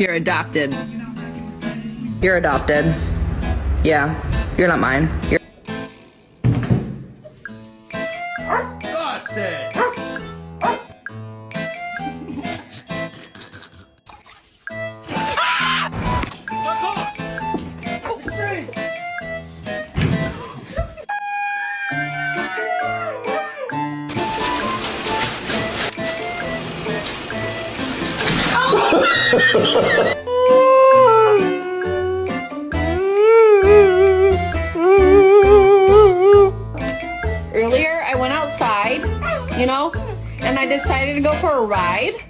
You're adopted. You're adopted. Yeah, you're not mine. You're Gossip! Earlier, I went outside, you know, and I decided to go for a ride.